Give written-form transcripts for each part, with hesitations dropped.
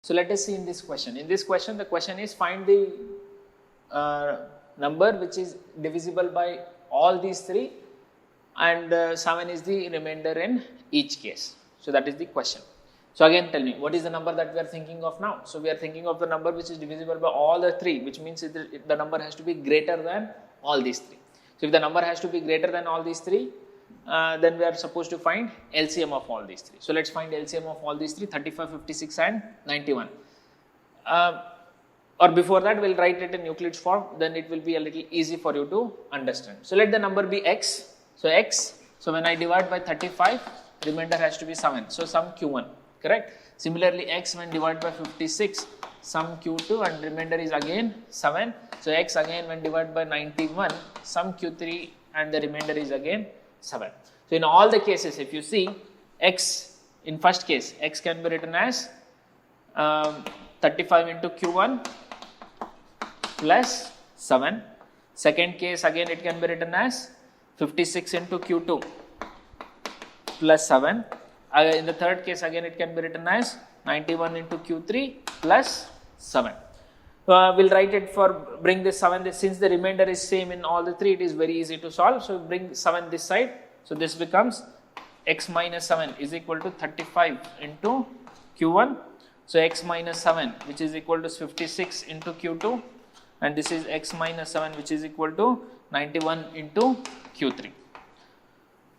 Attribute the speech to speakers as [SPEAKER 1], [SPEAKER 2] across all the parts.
[SPEAKER 1] So let us see in this question. In this question, the question is find the number which is divisible by all these three, and 7 is the remainder in each case. So that is the question. So again tell me, what is the number that we are thinking of now? So we are thinking of the number which is divisible by all the three, which means the number has to be greater than all these three. So if the number has to be greater than all these three, then we are supposed to find LCM of all these three. So let's find LCM of all these three, 35, 56 and 91. Or before that, we'll write it in Euclid's form, then it will be a little easy for you to understand. So let the number be x. So x, so when I divide by 35, remainder has to be 7. So sum q1, correct? Similarly, x when divided by 56, sum q2 and remainder is again 7. So x again when divided by 91, sum q3 and the remainder is again 7. So in all the cases, if you see x, in first case, x can be written as 35 into q1 plus 7. Second case, again it can be written as 56 into q2 plus 7. In the third case, again it can be written as 91 into q3 plus 7. We'll write it for bring this 7, since the remainder is same in all the three, it is very easy to solve. So bring 7 this side. So this becomes x minus 7 is equal to 35 into q1. So x minus 7 which is equal to 56 into q2, and this is x minus 7 which is equal to 91 into q3.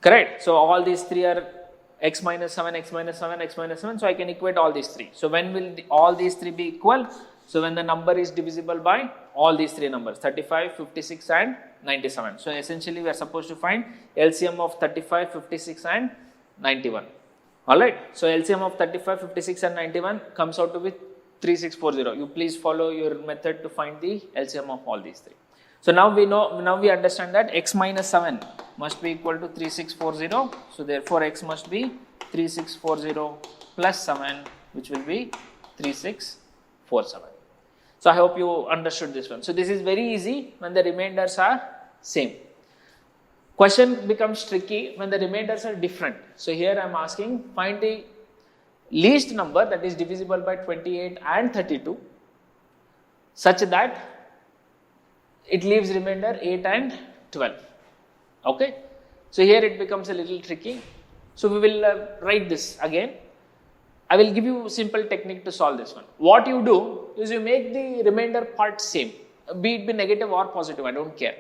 [SPEAKER 1] Correct? So all these three are x minus 7, x minus 7, x minus 7. So I can equate all these three. So when will all these three be equal? So when the number is divisible by all these three numbers, 35, 56 and 97. So essentially we are supposed to find LCM of 35, 56 and 91. Alright. So LCM of 35, 56 and 91 comes out to be 3640. You please follow your method to find the LCM of all these three. So now we understand that x minus 7 must be equal to 3640. So therefore x must be 3640 plus 7, which will be 3647. So I hope you understood this one. So this is very easy when the remainders are same. Question becomes tricky when the remainders are different. So here I am asking find the least number that is divisible by 28 and 32 such that it leaves remainder 8 and 12. Okay. So here it becomes a little tricky. So we will write this again. I will give you a simple technique to solve this one. What you do is you make the remainder part same, be it be negative or positive, I don't care.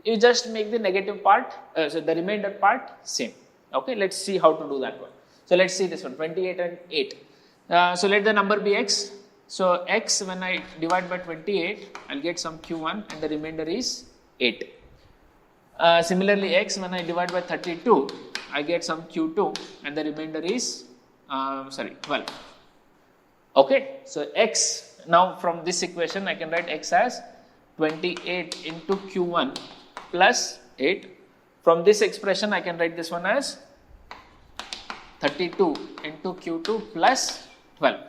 [SPEAKER 1] You just make the negative part, so the remainder part same. Okay, let's see how to do that one. So let's see this one, 28 and 8. So let the number be x. So x when I divide by 28, I'll get some q1 and the remainder is 8. Similarly, x when I divide by 32, I get some q2 and the remainder is 12. Okay, so x, now from this equation I can write x as 28 into q1 plus 8. From this expression I can write this one as 32 into q2 plus 12.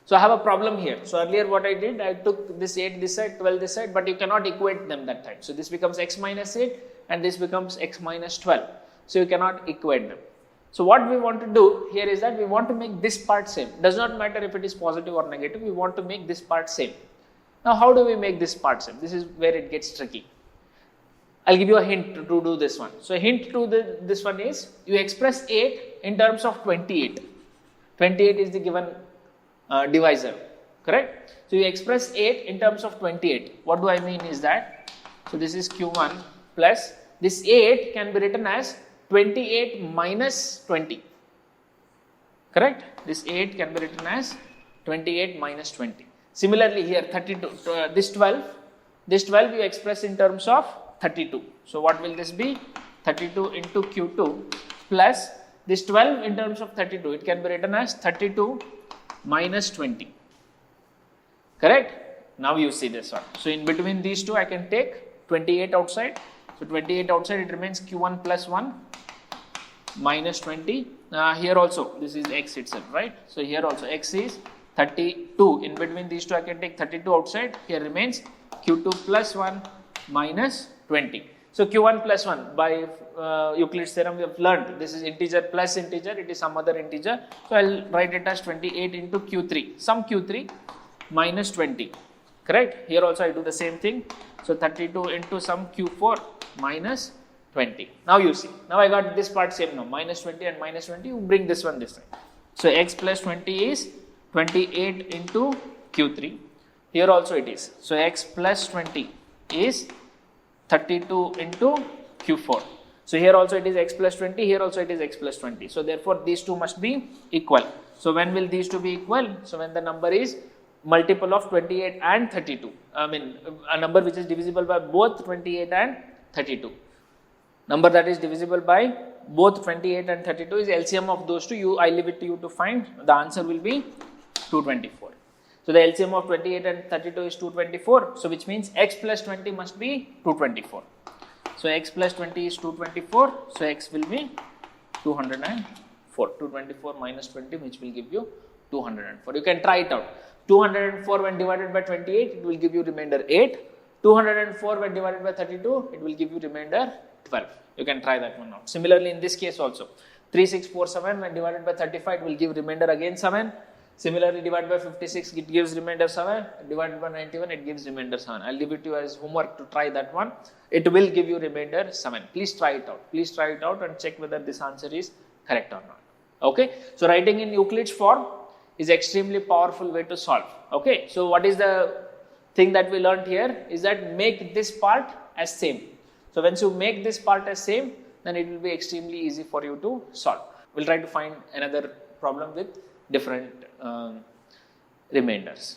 [SPEAKER 1] So I have a problem here. So earlier what I did, I took this 8 this side, 12 this side, but you cannot equate them that time. So this becomes x minus 8 and this becomes x minus 12. So you cannot equate them. So what we want to do here is that we want to make this part same. Does not matter if it is positive or negative, we want to make this part same. Now how do we make this part same? This is where it gets tricky. I'll give you a hint to do this one. So a hint to this one is, you express 8 in terms of 28. 28 is the given divisor, correct? So you express 8 in terms of 28. What do I mean is that, so this is q1 plus, this 8 can be written as 28 minus 20, correct? This 8 can be written as 28 minus 20. Similarly here 32, this 12 you express in terms of 32. So what will this be? 32 into q2 plus this 12 in terms of 32. It can be written as 32 minus 20. Correct? Now you see this one. So in between these two I can take 28 outside. So 28 outside, it remains q1 plus 1 minus 20. Here also this is x itself, right? So here also x is 32. In between these two I can take 32 outside. Here remains q2 plus 1 minus 20. So Q1 plus 1 by Euclid's theorem we have learned this is integer plus integer, it is some other integer. So I'll write it as 28 into Q3, some Q3 minus 20, correct? Here also I do the same thing. So 32 into some Q4 minus 20. Now you see, now I got this part same now, minus 20 and minus 20, you bring this one this side. So x plus 20 is 28 into Q3. Here also it is. So x plus 20 is 32 into Q4. So here also it is x plus 20, here also it is x plus 20. So therefore these two must be equal. So when will these two be equal? So when the number is multiple of 28 and 32. I mean a number which is divisible by both 28 and 32. Number that is divisible by both 28 and 32 is LCM of those two. I leave it to you to find. The answer will be 224. So the LCM of 28 and 32 is 224. So which means x plus 20 must be 224. So x plus 20 is 224. So x will be 204. 224 minus 20 which will give you 204. You can try it out. 204 when divided by 28 it will give you remainder 8. 204 when divided by 32 it will give you remainder 12. You can try that one out. Similarly in this case also 3647 when divided by 35 it will give remainder again 7. Similarly divided by 56 it gives remainder 7. Divided by 91 it gives remainder 7. I'll leave it to you as homework to try that one. It will give you remainder 7. Please try it out. Please try it out and check whether this answer is correct or not. Okay. So writing in Euclid's form is extremely powerful way to solve. Okay. So what is the thing that we learned here is that make this part as same. So once you make this part as same, then it will be extremely easy for you to solve. We'll try to find another problem with different remainders.